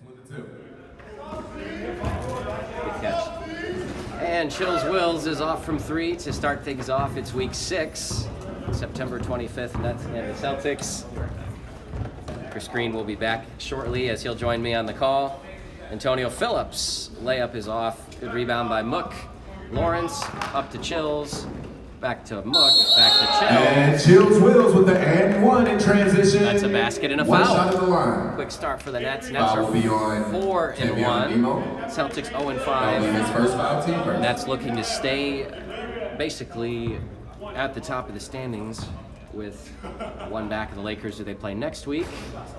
Good catch. And Chills Wills is off from 3 to start things off. It's week 6, September 25th, and that's the Celtics. Chris Green will be back shortly as he'll join me on the call. Antonio Phillips, layup is off. Good rebound by Mook. Lawrence up to Chills. Back to Mook, back to Chills. And Chills Wills with the and one in transition. That's a basket and a one foul. Shot of the line. Quick start for the Nets. Nets Foul are will be on 4-1. Celtics 0-5. His first foul, team first. Nets looking to stay basically at the top of the standings with one back of the Lakers, who they play next week.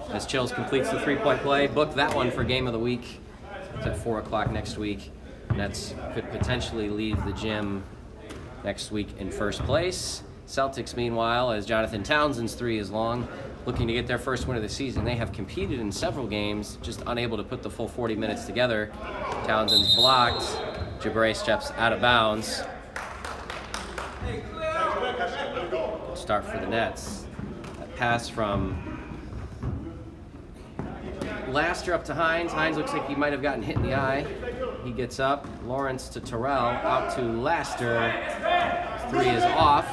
As Chills completes the three-point play, book that one for game of the week. It's at 4 o'clock next week. Nets could potentially leave the gym next week in first place. Celtics, meanwhile, as Jonathan Townsend's 3 is long, looking to get their first win of the season. They have competed in several games, just unable to put the full 40 minutes together. Townsend's blocked. Jabray steps out of bounds. Start for the Nets. That pass from Laster up to Hines. Hines looks like he might have gotten hit in the eye. He gets up. Lawrence to Terrell. Out to Laster. 3 is off.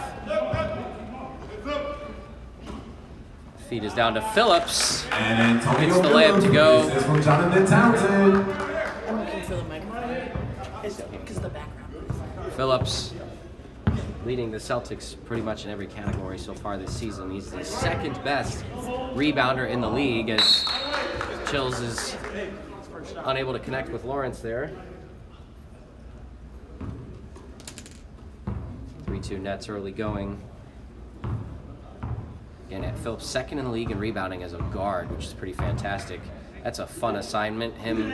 Feed is down to Phillips. And Gets the layup to go. This is from Jonathan Townsend. I'm looking for the microphone. It's because of the background. Phillips leading the Celtics pretty much in every category so far this season. He's the second best rebounder in the league, as Chills is unable to connect with Lawrence there. 3-2 Nets early going. Again, at Phillips second in the league in rebounding as a guard, which is pretty fantastic. That's a fun assignment. Him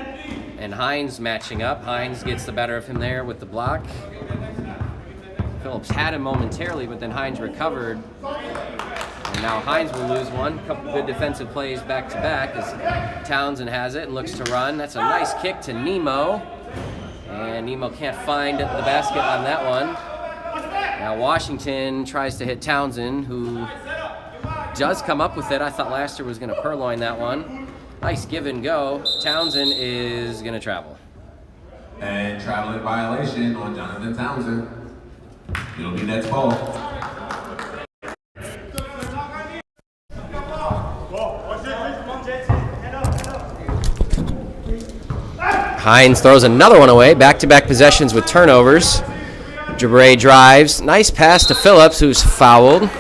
and Hines matching up. Hines gets the better of him there with the block. Phillips had him momentarily, but then Hines recovered. And now Hines will lose one. Couple good defensive plays back to back as Townsend has it and looks to run. That's a nice kick to Nemo. And Nemo can't find the basket on that one. Now Washington tries to hit Townsend, who does come up with it. I thought Laster was going to purloin that one. Nice give and go. Townsend is going to travel. And traveling violation on Jonathan Townsend. It'll be Nets ball. Hines throws another one away. Back-to-back possessions with turnovers. Jabray drives. Nice pass to Phillips, who's fouled.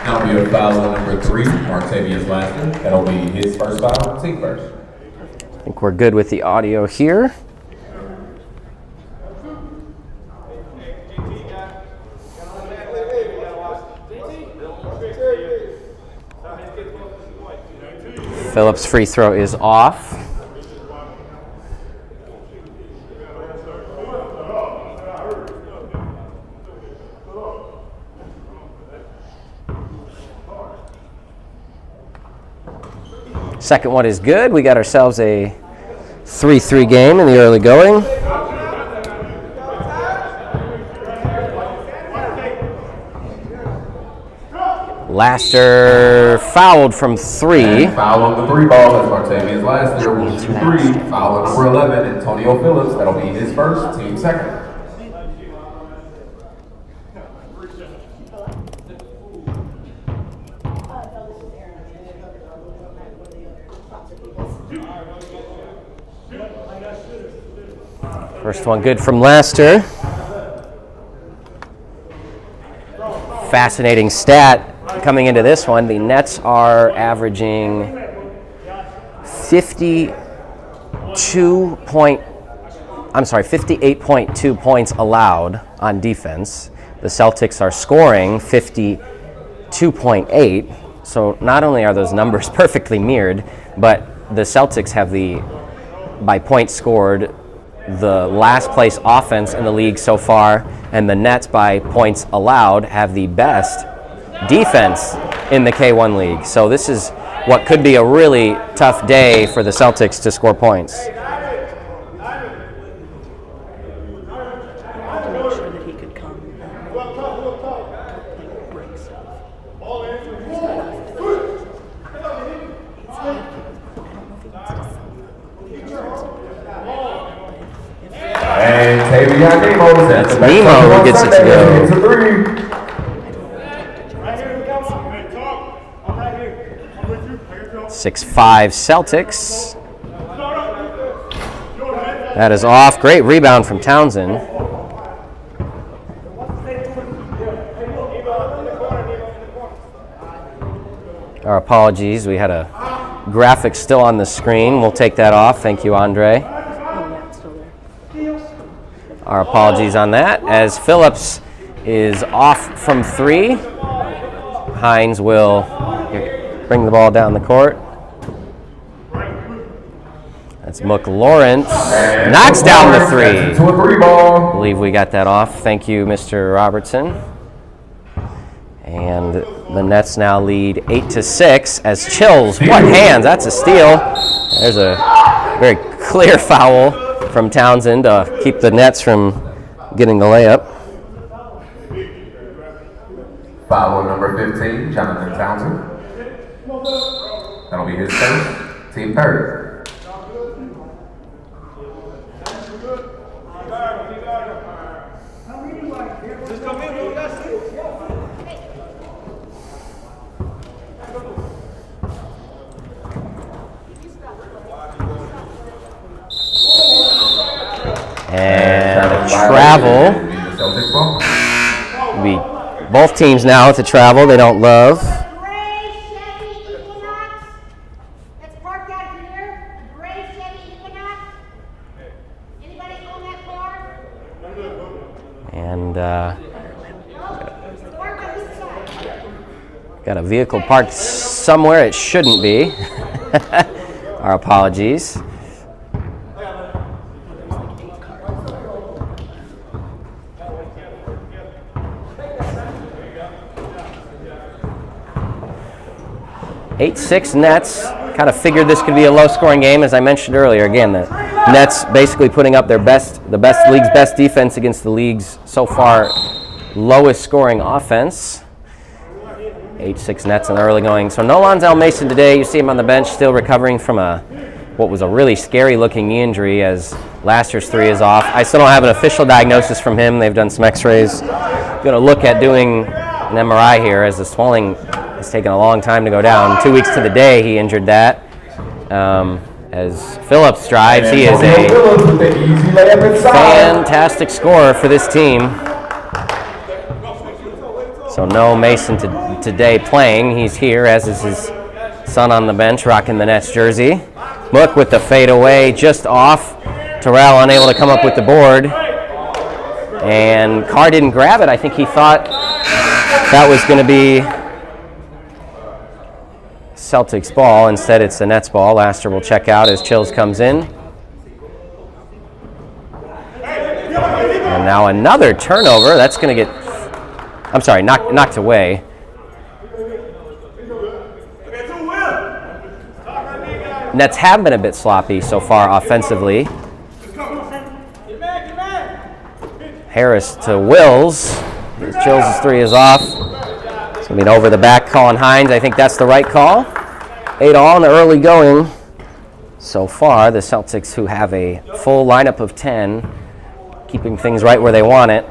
That'll be a foul on number 3, Martavius Laster. That'll be his first foul, team first. I think we're good with the audio here. Phillips' free throw is off. Second one is good. We got ourselves a 3-3 game in the early going. Laster fouled from 3. And foul on the 3 ball as Martavius Laster will shoot 3. Foul on number 11, Antonio Phillips. That'll be his first, team second. First one good from Laster. Fascinating stat coming into this one. The Nets are averaging 58.2 points allowed on defense. The Celtics are scoring 52.8. So not only are those numbers perfectly mirrored, but the Celtics have by points scored, the last place offense in the league so far, and the Nets by points allowed have the best defense in the K1 league. So this is what could be a really tough day for the Celtics to score points. baby on Nemo. That's Nemo who gets it to go. It's a 3. Right here, come on. Hey, talk. I'm right here. I'm with you. I can 6-5 Celtics. That is off. Great rebound from Townsend. Our apologies. We had a graphic still on the screen. We'll take that off. Thank you, Andre. Oh, yeah, it's still there. Our apologies on that. As Phillips is off from 3, Hines will bring the ball down the court. That's Mook Lawrence. Knocks down the 3. To a 3 ball. I believe we got that off. Thank you, Mr. Robertson. And the Nets now lead 8-6 as Chills. What hands? That's a steal. There's a very clear foul from Townsend to keep the Nets from getting the layup. Foul number 15, Jonathan Townsend. That'll be his first, team third. And a travel. Be both teams now with a travel they don't love. Gray Chevy Equinox that's parked out here. A gray Chevy Equinox. Anybody own that car? And Park on this side. got a vehicle parked somewhere it shouldn't be. Our apologies. Eight-6 Nets. Kind of figured this could be a low-scoring game, as I mentioned earlier. Again, the Nets basically putting up the league's best defense against the league's so far lowest-scoring offense. 8-6 Nets in the early going. So no Lonzel Mason today. You see him on the bench, still recovering from what was a really scary-looking knee injury, as Laster's 3 is off. I still don't have an official diagnosis from him. They've done some X-rays. Going to look at doing an MRI here, as the swelling has taken a long time to go down. 2 weeks to the day he injured that. As Phillips drives, he is a fantastic scorer for this team. So no Mason today playing. He's here, as is his son on the bench, rocking the Nets jersey. Mook with the fadeaway, just off. Terrell unable to come up with the board. And Carr didn't grab it. I think he thought that was going to be Celtics ball. Instead, it's the Nets ball. Laster will check out as Chills comes in. And now another turnover. That's going to get, I'm sorry, knocked away. Nets have been a bit sloppy so far offensively. Harris to Wills. Chills' 3 is off. It's going to be an over the back call on Hines. I think that's the right call. 8-all in the early going. So far, the Celtics, who have a full lineup of 10, keeping things right where they want it.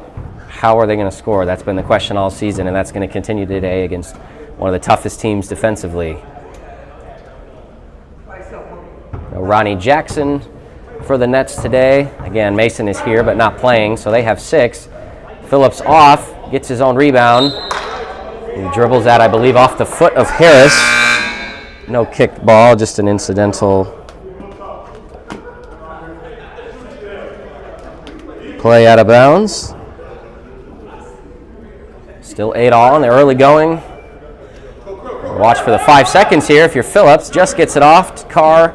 How are they going to score? That's been the question all season, and that's going to continue today against one of the toughest teams defensively. Ronnie Jackson for the Nets today. Again, Mason is here but not playing, so they have 6. Phillips off, gets his own rebound. He dribbles that, I believe, off the foot of Harris. No kick ball, just an incidental play out of bounds. Still 8-all in the early going. Watch for the 5 seconds here. If you're Phillips, just gets it off to Carr.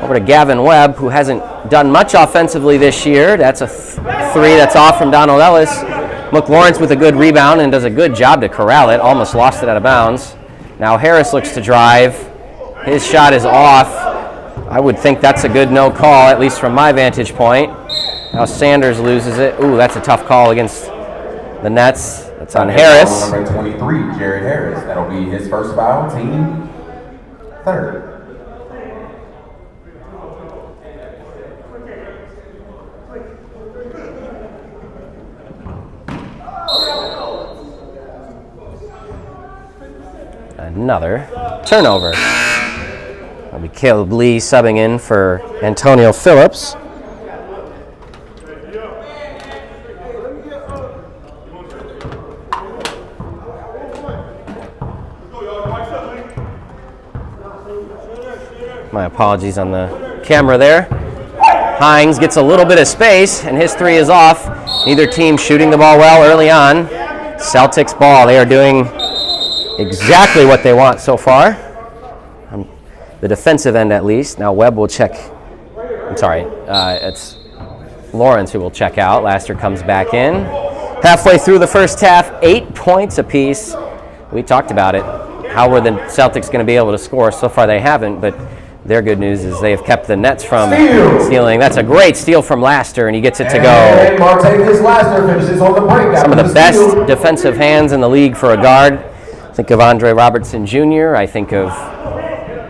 Over to Gavin Webb, who hasn't done much offensively this year. That's a 3 that's off from Donald Ellis. Mook Lawrence with a good rebound and does a good job to corral it. Almost lost it out of bounds. Now Harris looks to drive. His shot is off. I would think that's a good no call, at least from my vantage point. Now Sanders loses it. Ooh, that's a tough call against the Nets. That's on Harris. Number 23, Jared Harris. That'll be his first foul, team third. Another turnover. That'll be Caleb Lee subbing in for Antonio Phillips. My apologies on the camera there. Hines gets a little bit of space, and his three is off. Neither team shooting the ball well early on. Celtics ball. They are doing exactly what they want so far. On the defensive end, at least. Now Webb will check. I'm sorry. It's Lawrence who will check out. Laster comes back in. Halfway through the first half, 8 points apiece. We talked about it. How were the Celtics going to be able to score? So far they haven't, but their good news is they have kept the Nets from stealing. That's a great steal from Laster, and he gets it to go. And Martavis Laster finishes on the break. Some of the best defensive hands in the league for a guard. Think of Andre Robertson Jr. I think of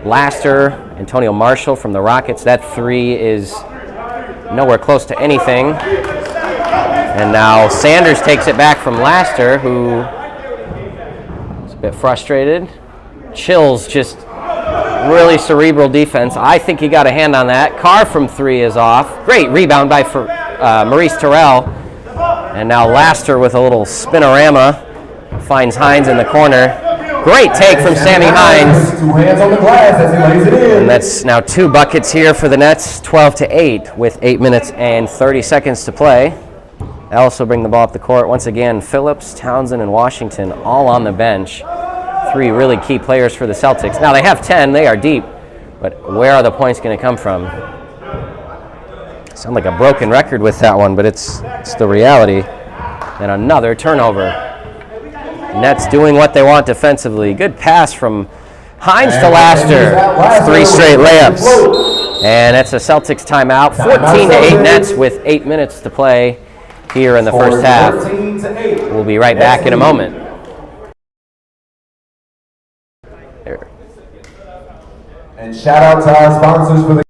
Laster, Antonio Marshall from the Rockets. That three is nowhere close to anything. And now Sanders takes it back from Laster, who is a bit frustrated. Chills just really cerebral defense. I think he got a hand on that. Carr from three is off. Great rebound by Maurice Terrell. And now Laster with a little spinorama finds Hines in the corner. Great take from Sammy Hines. 2 hands on the glass as he lays it in. And that's now 2 buckets here for the Nets, 12-8 with 8 minutes and 30 seconds to play. They also bring the ball up the court. Once again, Phillips, Townsend, and Washington all on the bench. 3 really key players for the Celtics. Now they have 10, they are deep, but where are the points going to come from? Sound like a broken record with that one, but it's the reality. And another turnover. Nets doing what they want defensively. Good pass from Hines to Laster. 3 straight layups. And it's a Celtics timeout. 14-8 Nets with 8 minutes to play here in the first half. We'll be right back in a moment. There. And shout out to our sponsors for the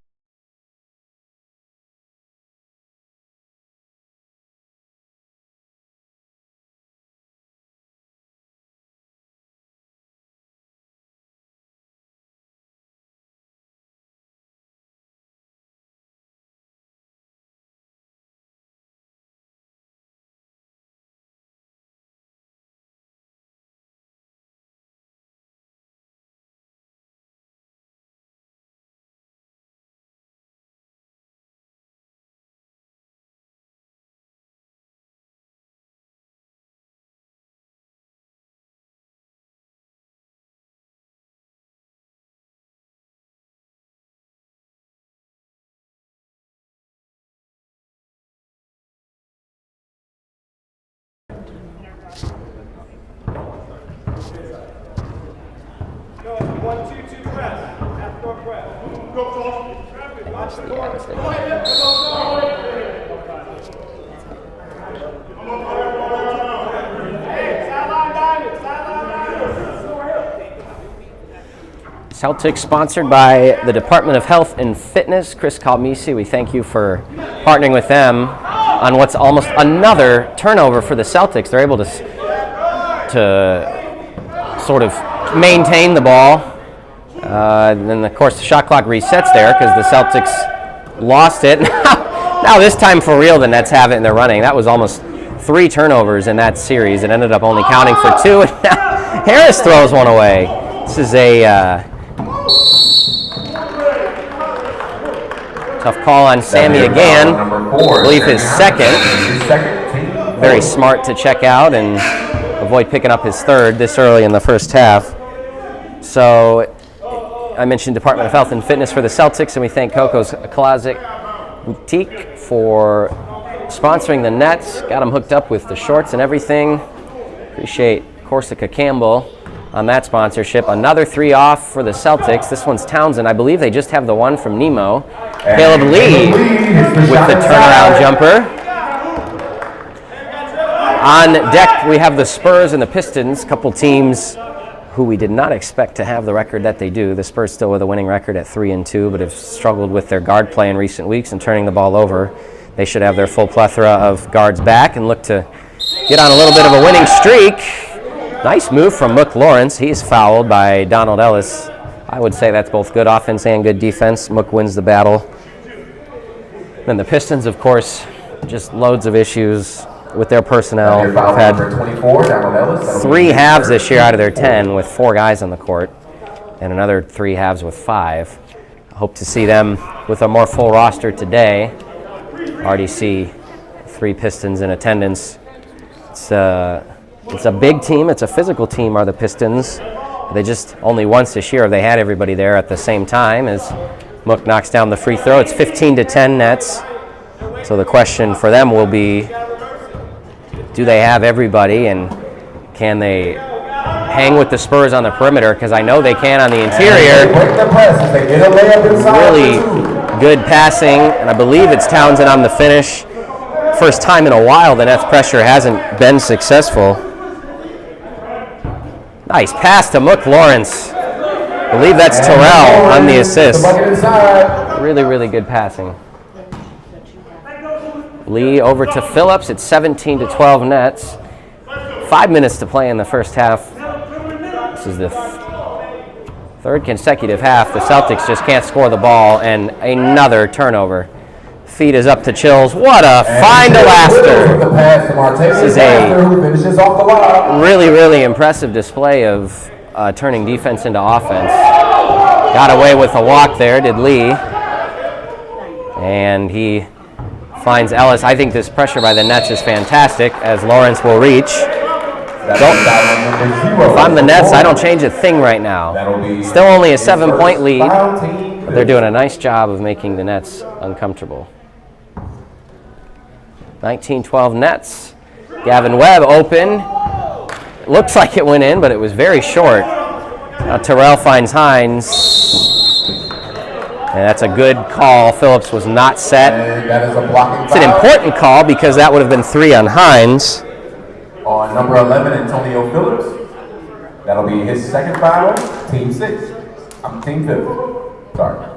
Celtics sponsored by the Department of Health and Fitness. Chris Calmisi, we thank you for partnering with them on what's almost another turnover for the Celtics. They're able to sort of maintain the ball. Then, of course, the shot clock resets there because the Celtics lost it. Now this time for real, the Nets have it and they're running. That was almost 3 turnovers in that series. It ended up only counting for 2. And now Harris throws one away. This is a tough call on Sammy again. I believe his second. Very smart to check out and avoid picking up his third this early in the first half. So I mentioned Department of Health and Fitness for the Celtics, and we thank Coco's Closet Boutique for sponsoring the Nets. Got them hooked up with the shorts and everything. Appreciate Corsica Campbell on that sponsorship. Another 3 off for the Celtics. This one's Townsend. I believe they just have the one from Nemo. Caleb Lee with the turnaround jumper. On deck, we have the Spurs and the Pistons, couple teams who we did not expect to have the record that they do. The Spurs still with a winning record at 3-2, but have struggled with their guard play in recent weeks and turning the ball over. They should have their full plethora of guards back and look to get on a little bit of a winning streak. Nice move from Mook Lawrence. He's fouled by Donald Ellis. I would say that's both good offense and good defense. Mook wins the battle. And the Pistons, of course, just loads of issues with their personnel. They've had 3 halves this year out of their 10 with 4 guys on the court, and another 3 halves with 5. I hope to see them with a more full roster today. Already see 3 Pistons in attendance. It's a big team. It's a physical team, are the Pistons. They just only once this year have they had everybody there at the same time as Mook knocks down the free throw. It's 15-10 Nets. So the question for them will be, do they have everybody, and can they hang with the Spurs on the perimeter? Because I know they can on the interior. Really good passing, and I believe it's Townsend on the finish. First time in a while the Nets pressure hasn't been successful. Nice pass to Mook Lawrence. I believe that's Terrell on the assist. Really, really good passing. Lee over to Phillips. It's 17-12 Nets. 5 minutes to play in the first half. This is the third consecutive half. The Celtics just can't score the ball, and another turnover. Feed is up to Chills. What a find to Laster. This is a really, really impressive display of turning defense into offense. Got away with a walk there, did Lee. And he finds Ellis. I think this pressure by the Nets is fantastic, as Lawrence will reach. If I'm the Nets, I don't change a thing right now. Still only a 7-point lead, but they're doing a nice job of making the Nets uncomfortable. 19-12 Nets. Gavin Webb open. Looks like it went in, but it was very short. Now Terrell finds Hines. And that's a good call. Phillips was not set. It's an important call because that would have been 3 on Hines. On number 11, Antonio Phillips. That'll be his second foul. Team 5. Sorry.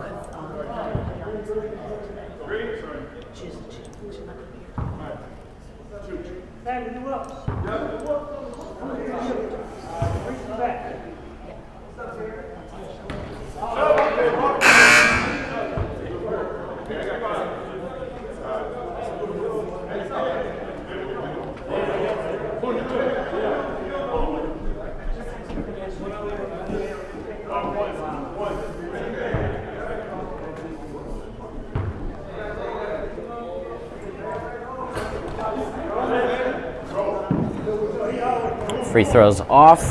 Free throws off.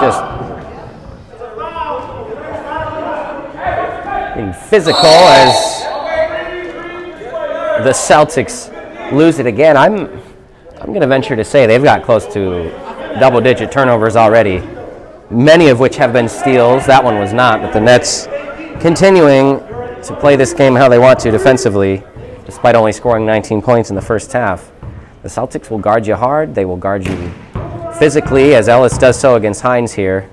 Just being physical as the Celtics lose it again. I'm going to venture to say they've got close to double-digit turnovers already, many of which have been steals. That one was not, but the Nets continuing to play this game how they want to defensively, despite only scoring 19 points in the first half. The Celtics will guard you hard. They will guard you physically, as Ellis does so against Hines here.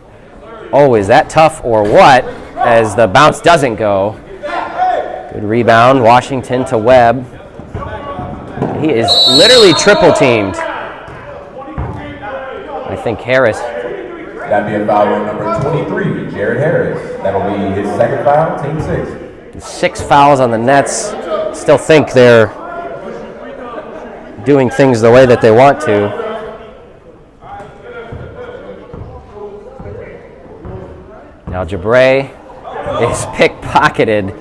Oh, is that tough or what? As the bounce doesn't go. Good rebound. Washington to Webb. He is literally triple teamed. I think Harris. That'd be a foul on number 23, Jared Harris. That'll be his second foul, team 6. 6 fouls on the Nets. Still think they're doing things the way that they want to. Now Jabre is pickpocketed.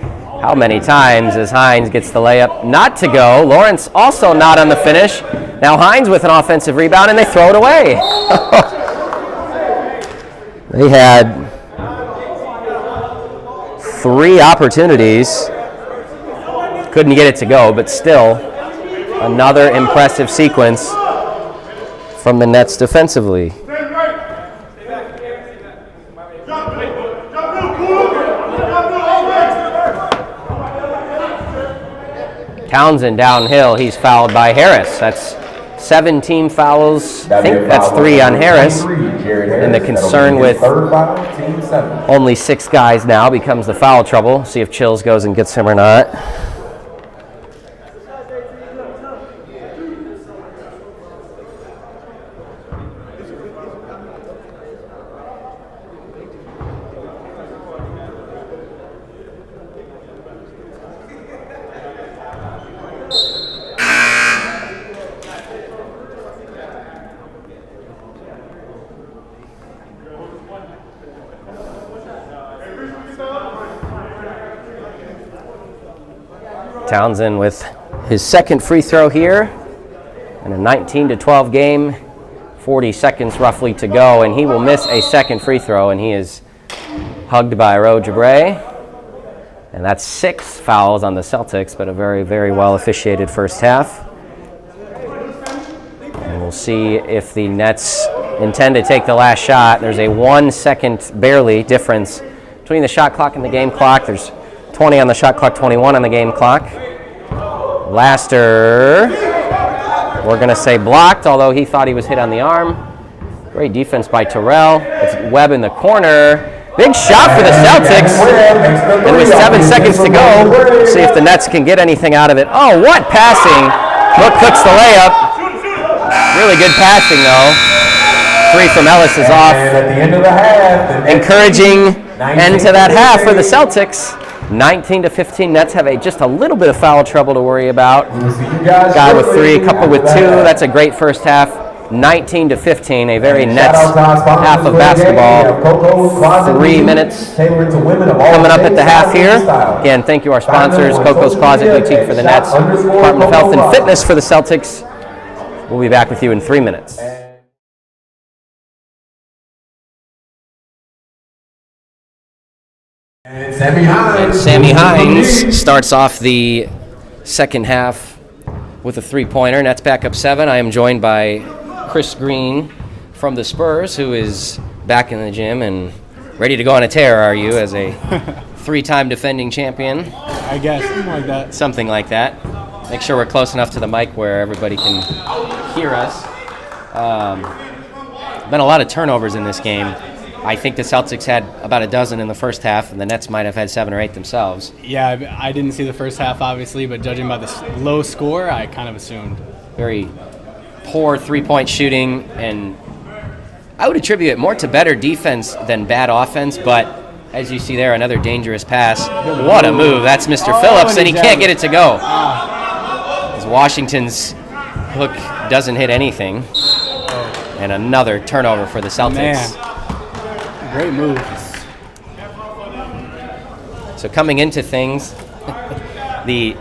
How many times as Hines gets the layup not to go? Lawrence also not on the finish. Now Hines with an offensive rebound, and they throw it away. They had 3 opportunities. Couldn't get it to go, but still another impressive sequence from the Nets defensively. Townsend downhill. He's fouled by Harris. That's 17 fouls. I think that's 3 on Harris. And the concern with only 6 guys now becomes the foul trouble. See if Chills goes and gets him or not. Townsend with his second free throw here in a 19-12 game. 40 seconds roughly to go, and he will miss a second free throw, and he is hugged by Rojabre. And that's 6 fouls on the Celtics, but a very, very well officiated first half. And we'll see if the Nets intend to take the last shot. There's a 1 second barely difference between the shot clock and the game clock. There's 20 on the shot clock, 21 on the game clock. Laster, we're going to say blocked, although he thought he was hit on the arm. Great defense by Terrell. It's Webb in the corner. Big shot for the Celtics. And with 7 seconds to go, we'll see if the Nets can get anything out of it. Oh, what passing. Book cooks the layup. Really good passing, though. 3 from Ellis is off. And at the end of the half, Encouraging end to that half for the Celtics. 19-15. Nets have just a little bit of foul trouble to worry about. Guy with 3, a couple with 2. That's a great first half. 19-15, a very Nets half of basketball. 3 minutes coming up at the half here. Again, thank you our sponsors, Coco's Closet Boutique for the Nets, Department of Health and Fitness for the Celtics. We'll be back with you in 3 minutes. And Sammy Hines starts off the second half with a three-pointer. Nets back up 7. I am joined by Chris Green from the Spurs, who is back in the gym and ready to go on a tear, are you, as a 3-time defending champion? I guess, something like that. Something like that. Make sure we're close enough to the mic where everybody can hear us. Been a lot of turnovers in this game. I think the Celtics had about a dozen in the first half, and the Nets might have had 7 or 8 themselves. Yeah, I didn't see the first half, obviously, but judging by the low score, I kind of assumed. Very poor three-point shooting, and I would attribute it more to better defense than bad offense, but as you see there, another dangerous pass. What a move. That's Mr. Phillips, and he can't get it to go. As Washington's hook doesn't hit anything. And another turnover for the Celtics. Man. Great move. So coming into things, the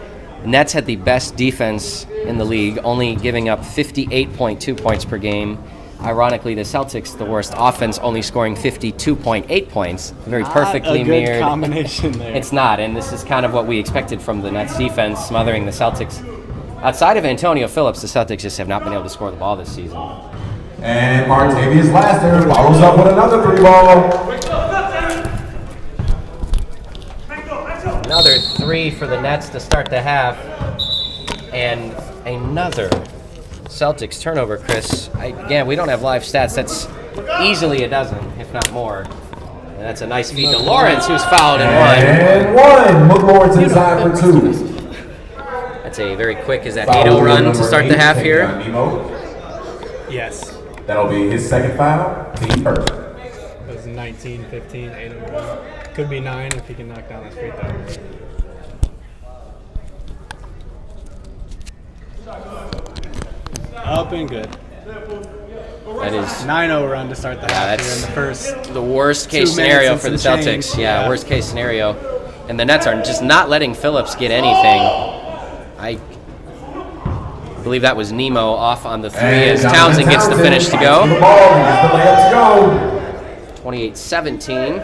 Nets had the best defense in the league, only giving up 58.2 points per game. Ironically, the Celtics, the worst offense, only scoring 52.8 points. Very perfectly a good mirrored. combination there. It's not, and this is kind of what we expected from the Nets defense, smothering the Celtics. Outside of Antonio Phillips, the Celtics just have not been able to score the ball this season. And Martavius Laster follows up with another 3-ball. Another 3 for the Nets to start the half. And another Celtics turnover, Chris. Again, we don't have live stats. That's easily a dozen, if not more. And that's a nice feed to Lawrence, who's fouled in 1. And 1. Look Lawrence inside for 2. That's a very quick, is that 8-0 run to start the half here? Yes. That'll be his second foul, team first. It was 19, 15, 8-0. Could be 9 if he can knock down this free throw. Up and good. That is 9-0 run to start the half here in that's the first. the worst case 2 minutes scenario and for the some Celtics. change. Yeah, worst case scenario. And the Nets are just not letting Phillips get anything. I believe that was Nemo off on the 3 as Townsend gets the finish to go. 28-17.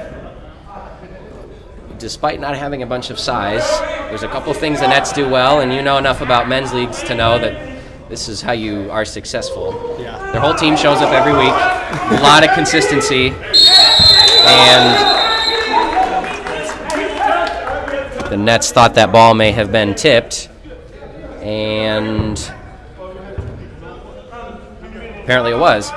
Despite not having a bunch of size, there's a couple things the Nets do well, and you know enough about men's leagues to know that this is how you are successful. Yeah. Their whole team shows up every week. A lot of consistency. And the Nets thought that ball may have been tipped. And apparently it was.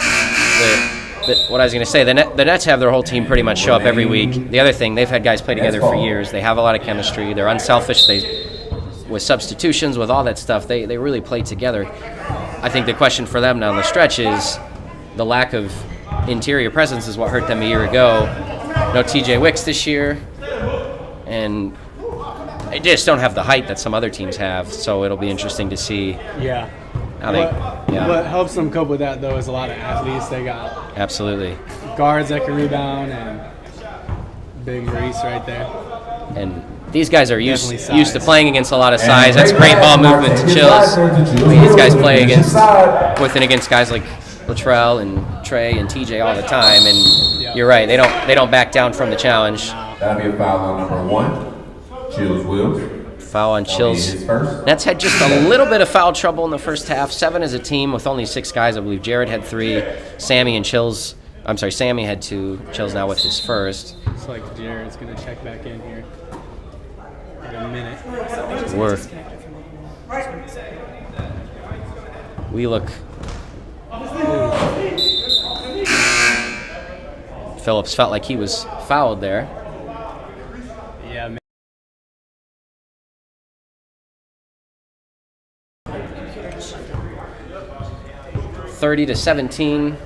What I was going to say, the Nets have their whole team pretty much show up every week. The other thing, they've had guys play together for years. They have a lot of chemistry. They're unselfish. With substitutions, with all that stuff, they really play together. I think the question for them down the stretch is the lack of interior presence is what hurt them a year ago. No TJ Wicks this year, and they just don't have the height that some other teams have, so it'll be interesting to see Yeah. how they... What helps them cope with that, though, is a lot of athletes. They got Absolutely. guards that can rebound and big Maurice right there. And these guys are used Definitely used to size. playing against a lot of size. That's great ball movement to Chills. These guys play against guys like Latrell and Trey and TJ all the time, and you're right. They don't back down from the challenge. That'll be a foul on number 1. Chills Wills. Foul on Chills. His first. Nets had just a little bit of foul trouble in the first half. 7 as a team with only 6 guys. I believe Jared had 3. Sammy had 2. Chills now with his first. Looks like Jared's going to check back in here in a minute. We look. Phillips felt like he was fouled there. Yeah, man. 30-17.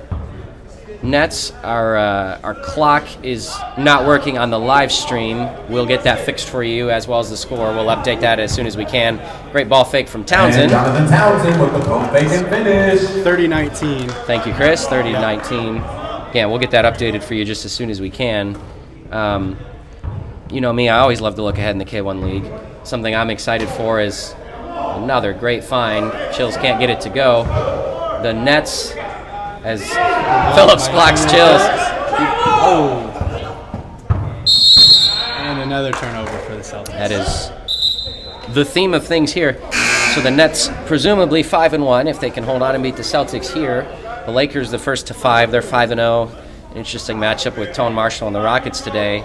Nets, our clock is not working on the live stream. We'll get that fixed for you as well as the score. We'll update that as soon as we can. Great ball fake from Townsend. And Jonathan Townsend with the pump fake and finish. 30-19. Thank you, Chris. 30-19. Yeah, we'll get that updated for you just as soon as we can. You know me, I always love to look ahead in the K1 League. Something I'm excited for is another great find. Chills can't get it to go. The Nets, as Phillips blocks Chills. Oh. And another turnover for the Celtics. That is the theme of things here. So the Nets presumably 5-1 if they can hold on and beat the Celtics here. The Lakers the first to 5. They're 5-0. An interesting matchup with Tone Marshall and the Rockets today.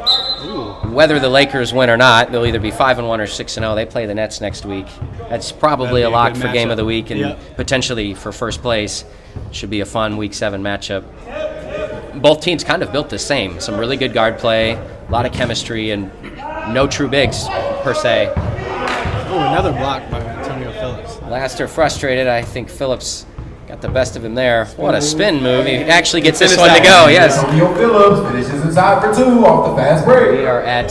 Ooh. Whether the Lakers win or not, they'll either be 5-1 or 6-0. They play the Nets next week. That's probably That'd a be a lock good for game matchup. of the week and Yep. potentially for first place. Should be a fun Week 7 matchup. Both teams kind of built the same. Some really good guard play, a lot of chemistry, and no true bigs per se. Oh, another block by Antonio Phillips. Laster frustrated. I think Phillips got the best of him there. What a spin move. He actually gets this one to go, yes. Antonio Phillips finishes inside for 2 off the fast break. We are at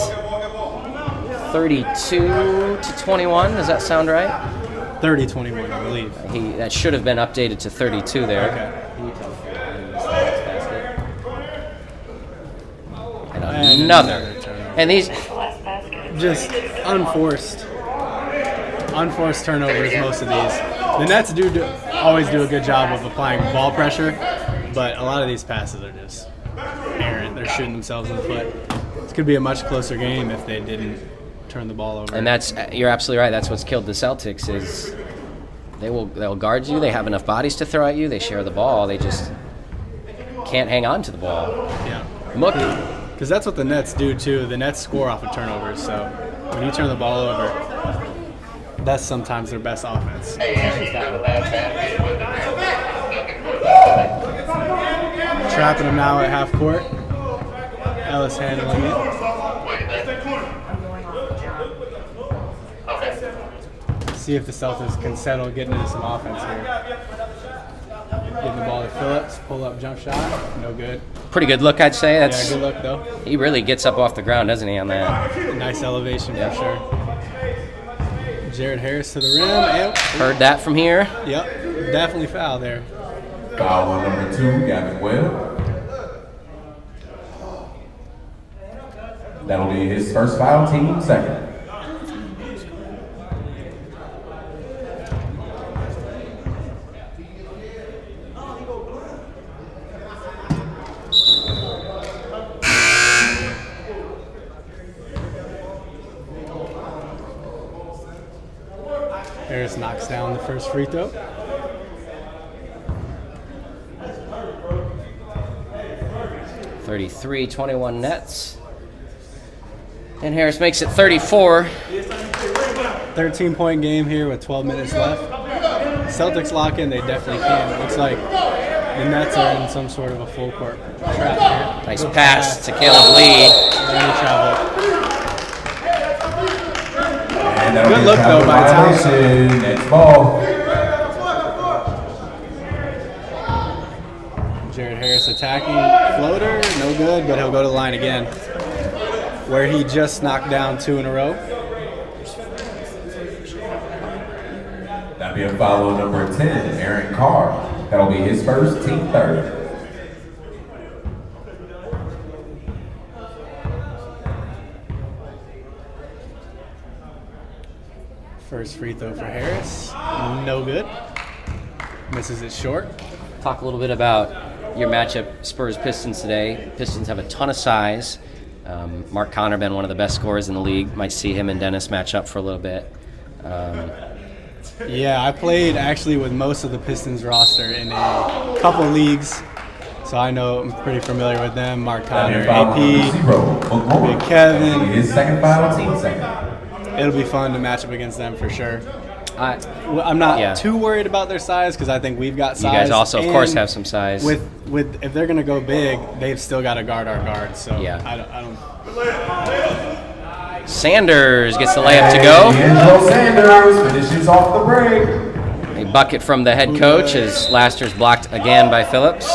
32-21. Does that sound right? 30-21, I believe. That should have been updated to 32 there. Okay. And another. turnover. And these, Just unforced turnovers, most of these. The Nets always do a good job of applying ball pressure, but a lot of these passes are just errant. They're shooting themselves in the foot. This could be a much closer game if they didn't turn the ball over. and you're absolutely right. That's what's killed the Celtics is they'll guard you. They have enough bodies to throw at you. They share the ball. They just can't hang on to the ball. Yeah. Mook. Because that's what the Nets do, too. The Nets score off of turnovers, so when you turn the ball over, that's sometimes their best offense. Trapping him now at half court. Ellis handling it. See if the Celtics can settle, get into some offense here. Getting the ball to Phillips, pull up jump shot, no good. Pretty good look, I'd say. Yeah, That's good look though. He really gets up off the ground, doesn't he, on that? Nice elevation Yeah. for sure. Jared Harris to the rim. And, Heard that from here. yep, definitely foul there. Foul on number 2, Gavin Webb. That'll be his first foul, team second. Harris knocks down the first free throw. (33-21) Nets. And Harris makes it 34. 13-point game here with 12 minutes left. Celtics lock in, they definitely can. It looks like the Nets are in some sort of a full court trap here. Nice pass to Caleb Lee. Any travel. And that'll Good be a look, travel though, by violation. Next ball. Jared Harris attacking. Floater, no good, but he'll go to the line again. Where he just knocked down 2 in a row. That'll be a foul on number 10, Aaron Carr. That'll be his first, team third. First free throw for Harris. No good. Misses it short. Talk a little bit about your matchup, Spurs-Pistons today. Pistons have a ton of size. Mark Conner been one of the best scorers in the league. Might see him and Dennis match up for a little bit. Yeah, I played actually with most of the Pistons roster in a couple leagues, so I know I'm pretty familiar with them. Mark Conner, AP, Big Kevin. His second foul, team second. It'll be fun to match up against them for sure. Well, I'm not too worried about their size because I think we've got size. You guys also, of and course, have some size. With if they're gonna go big, they've still got to guard our guards. So Yeah. I don't. Sanders gets the layup to go. D'Angelo Sanders finishes off the break. A bucket from the head coach as Laster's blocked again by Phillips.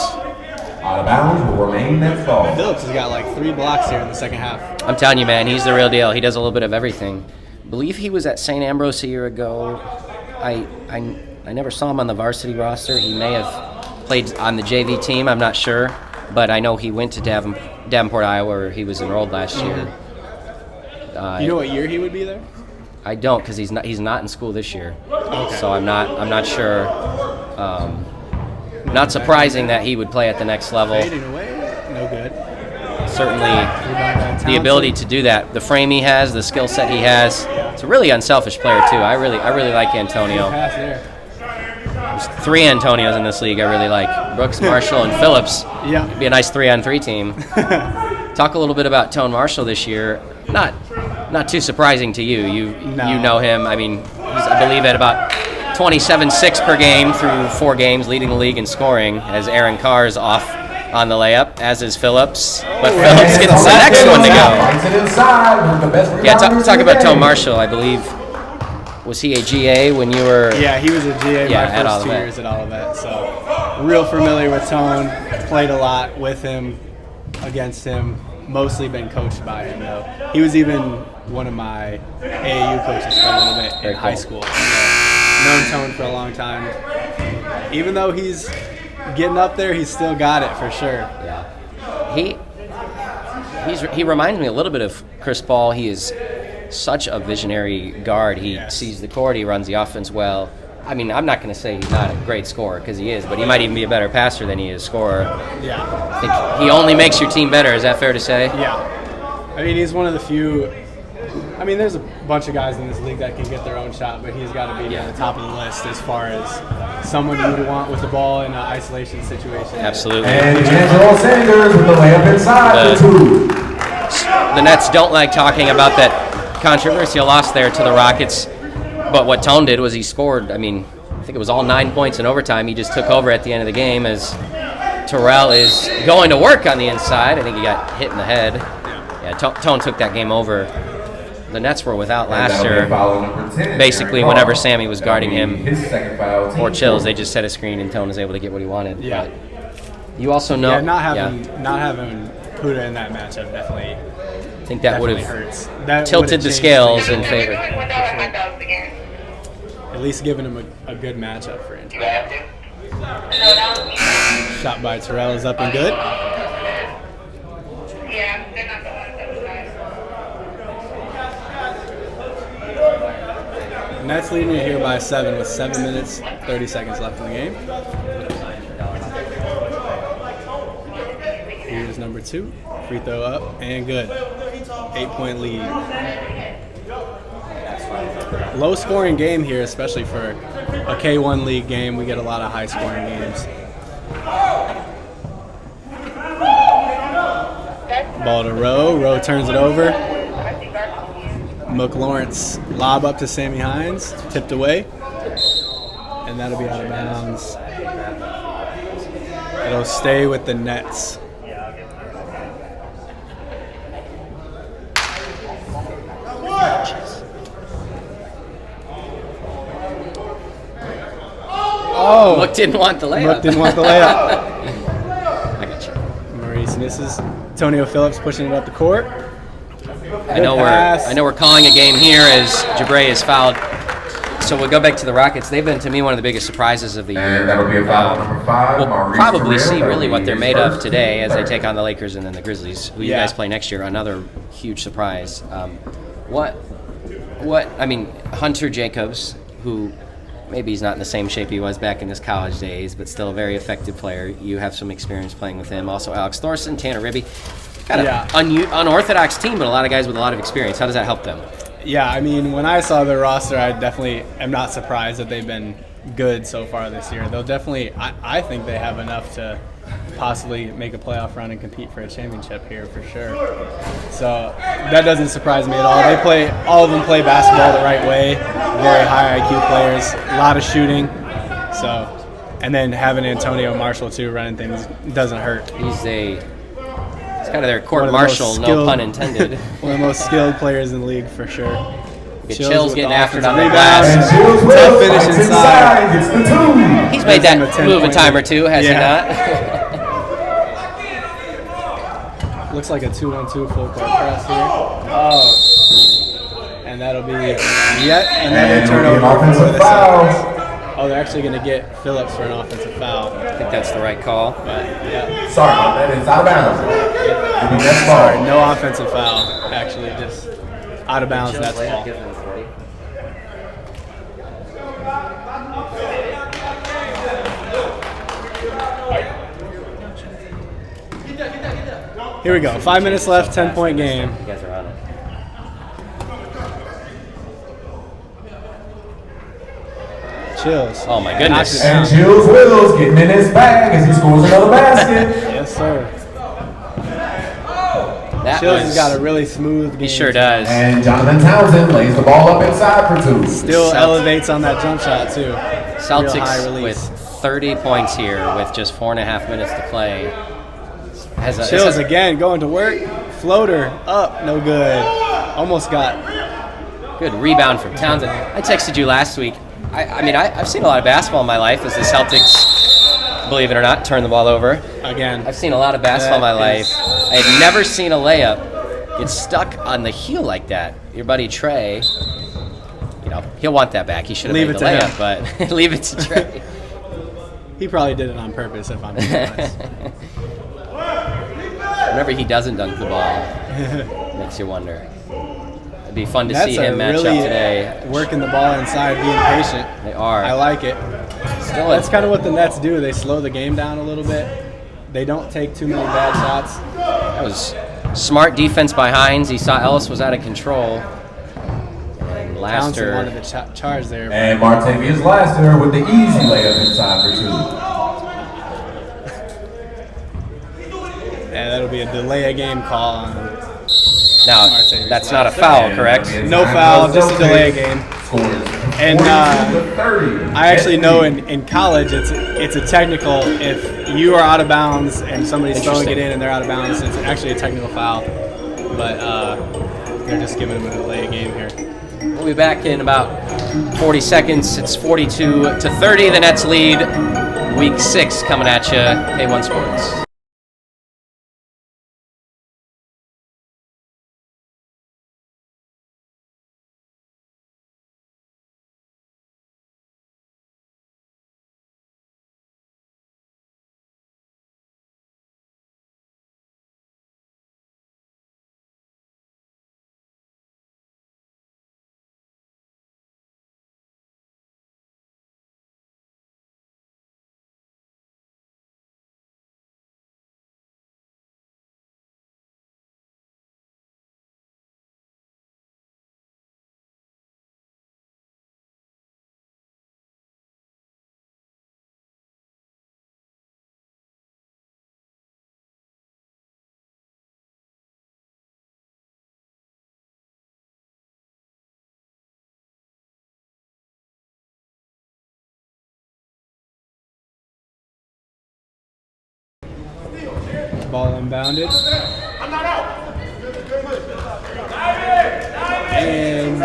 Out of bounds will remain Nets ball. Phillips has got like 3 blocks here in the second half. I'm telling you, man, he's the real deal. He does a little bit of everything. I believe he was at St. Ambrose a year ago. I never saw him on the varsity roster. He may have played on the JV team. I'm not sure, but I know he went to Davenport, Iowa, where he was enrolled last year. You know what year he would be there? I don't, because he's not in school this year. Okay. So I'm not sure. Not surprising that he would play at the next level. Fading away, no good. Certainly, the ability to do that, the frame he has, the skill set he has. It's a really unselfish player too. I really like Antonio. Pass there. There's 3 Antonios in this league. I really like Brooks, Marshall, and Phillips. Yeah. It'd be a nice 3-on-3 team. Talk a little bit about Tone Marshall this year. Not too surprising to you. You know him. I mean, he's, I believe, at about 27-6 per game through 4 games, leading the league in scoring, as Aaron Carr is off on the layup, as is Phillips. But Phillips gets the next one to go. Yeah, talk about Tone Marshall. I believe, was he a GA when you were? Yeah, he was a GA at my first 2 years at Olivet. So real familiar with Tone. Played a lot with him, against him. Mostly been coached by him though. He was even one of my AAU coaches for a little bit in high school. So, known Tone for a long time. Even though he's getting up there, he's still got it for sure. Yeah. He reminds me a little bit of Chris Paul. He is such a visionary guard. He sees the court. He runs the offense well. I mean, I'm not going to say he's not a great scorer, because he is, but he might even be a better passer than he is scorer. Yeah. I think he only makes your team better. Is that fair to say? Yeah. I mean, he's one of the few. I mean, there's a bunch of guys in this league that can get their own shot, but he's got to be near the top of the list as far as someone you would want with the ball in an isolation situation. Absolutely. And D'Angelo Sanders with the layup inside for 2. The Nets don't like talking about that controversial loss there to the Rockets. But what Tone did was he scored, I mean, I think it was all 9 points in overtime. He just took over at the end of the game as Terrell is going to work on the inside. I think he got hit in the head. Yeah, Tone took that game over. The Nets were without Laster. Basically, whenever Sammy was guarding him or Chills, they just set a screen and Tone was able to get what he wanted. Yeah. But you also know... not having Huda in that matchup definitely... I think that would have hurts. tilted the scales in favor. At least giving him a good matchup for him. Shot by Terrell is up and good. Nets leading it here by 7 with 7 minutes, 30 seconds left in the game. Here's number 2. Free throw up and good. 8-point lead. Low scoring game here, especially for a K1 league game. We get a lot of high scoring games. Ball to Rowe. Rowe turns it over. McLawrence lob up to Sammy Hines. Tipped away. And that'll be out of bounds. It'll stay with the Nets. Oh, Mook didn't want the layup. Mook didn't want the layup. I got you. Maurice misses. Antonio Phillips pushing it up the court. I know we're calling a game here as Jabre is fouled. So we'll go back to the Rockets. They've been, to me, one of the biggest surprises of the year. And that'll be a foul number 5. We'll probably see really what they're made of today as they take on the Lakers and then the Grizzlies, who you guys play next year. Another huge surprise. What Hunter Jacobs, who maybe he's not in the same shape he was back in his college days, but still a very effective player. You have some experience playing with him. Also, Alex Thorson, Tanner Ribby. Got an unorthodox team, but a lot of guys with a lot of experience. How does that help them? Yeah, I mean, when I saw the roster, I definitely am not surprised that they've been good so far this year. They'll definitely, I think they have enough to possibly make a playoff run and compete for a championship here for sure. So that doesn't surprise me at all. All of them play basketball the right way. Very high IQ players, a lot of shooting. So, and then having Antonio Marshall too running things doesn't hurt. He's kind of their court marshal, no pun intended. One of the most skilled players in the league for sure. Chills getting after it on the glass. And Tough finish inside. Gets the 2. He's made that move a time or two, has he not? Looks like a 2-on-2 full court press here. Oh. And that'll be yet another turnover. Offensive foul. Oh, they're actually going to get Phillips for an offensive foul. I think that's the right call. But, yeah. Sorry, that is out of bounds. It'll be next ball. Sorry, no offensive foul. Actually, just out of bounds. That's ball. Here we go. 5 minutes left. 10-point game. You guys are on it. Chills. Oh my goodness. And Chills Wills getting in his bag as he scores another basket. Yes, sir. That Chills has got a really smooth game. He sure does. And Jonathan Townsend lays the ball up inside for 2. Still elevates on that jump shot, too. Celtics with 30 points here with just 4.5 minutes to play. Chills again going to work. Floater up, no good. Almost got. Good rebound from Townsend. I texted you last week. I've seen a lot of basketball in my life as the Celtics, believe it or not, turn the ball over. Again. I've seen a lot of basketball in my life. I had never seen a layup get stuck on the heel like that. Your buddy Trey, he'll want that back. He should have made the layup, but leave it to Trey. He probably did it on purpose, if I'm being honest. Whenever he doesn't dunk the ball, makes you wonder. It'd be fun to see him match really up today. Working the ball inside, being patient. They are. I like it. Still, That's kind of what the Nets do. They slow the game down a little bit. They don't take too many bad shots. That was smart defense by Hines. He saw Ellis was out of control. And Townsend Laster wanted the charge there. And Martavius Laster with the easy layup inside for 2. Yeah, that'll be a delay of game call on Now, that's not a foul, correct? No foul, just a delay of game. And I actually know in college it's a technical. If you are out of bounds and somebody's throwing it in and they're out of bounds, it's actually a technical foul. But they're just giving them a delay of game here. We'll be back in about 40 seconds. It's 42-30. The Nets lead. Week 6 coming at you. A1 Sports. Ball inbounded. And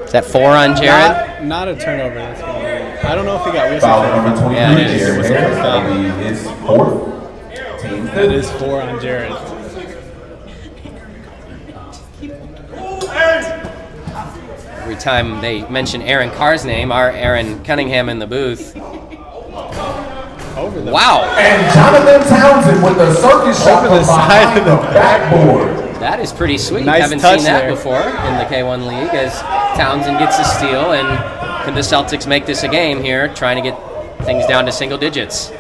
Is that 4 on Jared? not a turnover. That's gonna be. I don't know if he got whistled. Foul number 23, Yeah, it is. Jared Harris. That'll be his 4th. Team That is 4 on Jared. Every time they mention Aaron Carr's name, our Aaron Cunningham in the booth. Over the Wow. And Jonathan Townsend with the circus shot Over the from side behind of the the backboard. That is pretty sweet. Nice Haven't touch seen that there. before in the K1 League as Townsend gets a steal. And can the Celtics make this a game here, trying to get things down to single digits?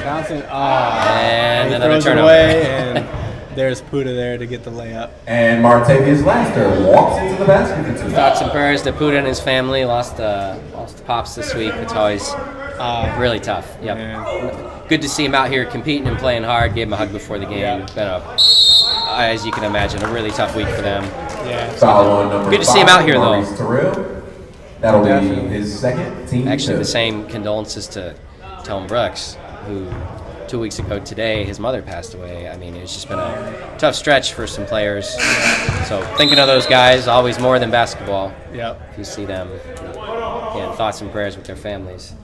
Townsend, And he another throws it turnover. away, and there's Puda there to get the layup. And Martavius Laster walks into the basket for 2. Thoughts and prayers to Puda and his family. Lost Pops this week. It's always really tough. Yep. Man. Good to see him out here competing and playing hard. Gave him a hug before the game. Yeah. Been as you can imagine, a really tough week for them. Yeah. Foul on number Good to see him 5, out here, though. Maurice Terrell. That'll Definitely. be his second team. Actually, the kill. same condolences to Tom Brooks, who 2 weeks ago today, his mother passed away. I mean, it's just been a tough stretch for some players. So thinking of those guys, always more than basketball. Yep. If you see them, again, thoughts and prayers with their families.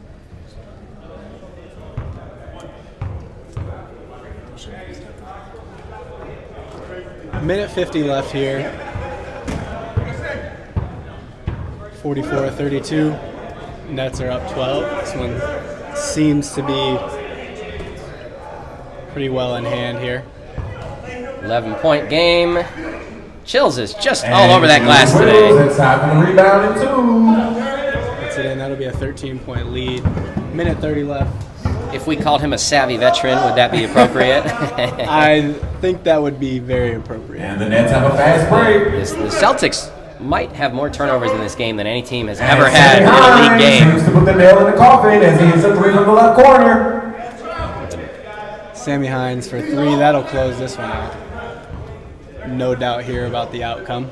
Minute 50 left here. 44-32. Nets are up 12. This one seems to be pretty well in hand here. 11-point game. Chills is just And all over that glass Wills, today. It's time for the rebound and 2. Puts it in. That'll be a 13-point lead. Minute 30 left. If we called him a savvy veteran, would that be appropriate? I think that would be very appropriate. And the Nets have a fast break. The Celtics might have more turnovers in this game than any team has ever had in a league game. Seems to put the nail in the coffin as he hits a 3 from the left corner. Sammy Hines for 3. That'll close this one out. No doubt here about the outcome.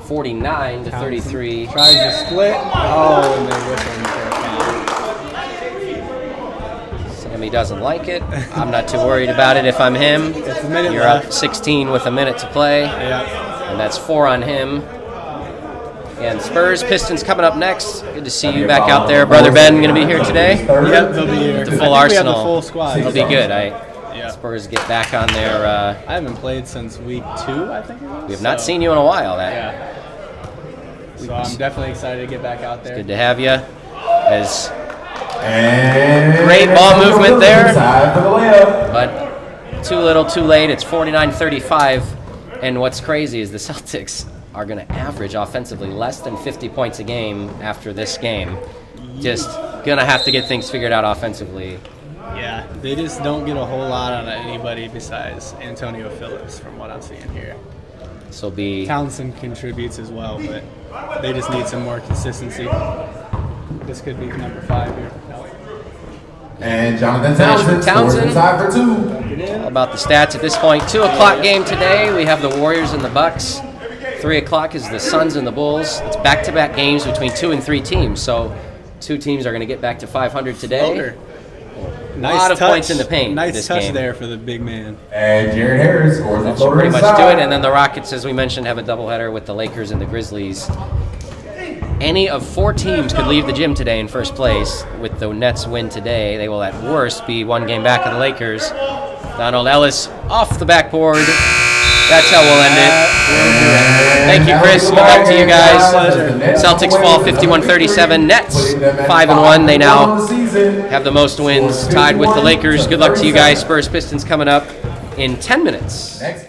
49-33. Tries to split. Oh, and they're whistling for a foul. Sammy doesn't like it. I'm not too worried about it if I'm him. It's a minute You're left. up 16 with a minute to play, Yep. and that's 4 on him. And Spurs, Pistons coming up next. Good to see you back out there. Brother Ben going to be here today. Yep, they'll be here. The I full think we arsenal. have the full squad. It'll be good. Yeah. Spurs get back on their. I haven't played since week 2, I think it was. We have not seen you in a while. Yeah. So I'm definitely excited to get back out there. Good to have you. As And Great ball movement there. Inside for the layup. but too little, too late. It's 49-35, and what's crazy is the Celtics are going to average offensively less than 50 points a game after this game. Just going to have to get things figured out offensively. Yeah, they just don't get a whole lot out of anybody besides Antonio Phillips from what I'm seeing here. This will be Townsend contributes as well, but they just need some more consistency. This could be number 5 here. No. And Jonathan Townsend. Townsend scores inside for 2. all about the stats at this point. 2 o'clock game today. We have the Warriors and the Bucks. 3 o'clock is the Suns and the Bulls. It's back-to-back games between 2 and 3 teams. So 2 teams are going to get back to 500 today. Floater. A lot of points in the paint. Nice this touch game. there for the big man. And Jared Harris scores a That should floater pretty much inside. do it. And then the Rockets, as we mentioned, have a doubleheader with the Lakers and the Grizzlies. Any of 4 teams could leave the gym today in first place. With the Nets win today, they will at worst be 1 game back of the Lakers. Donald Ellis off the backboard. That's how we'll end it. Thank you, Chris. Good luck to you guys. Celtics fall 51-37. Nets 5-1. They now have the most wins, tied with the Lakers. Good luck to you guys. Spurs Pistons coming up in 10 minutes. Next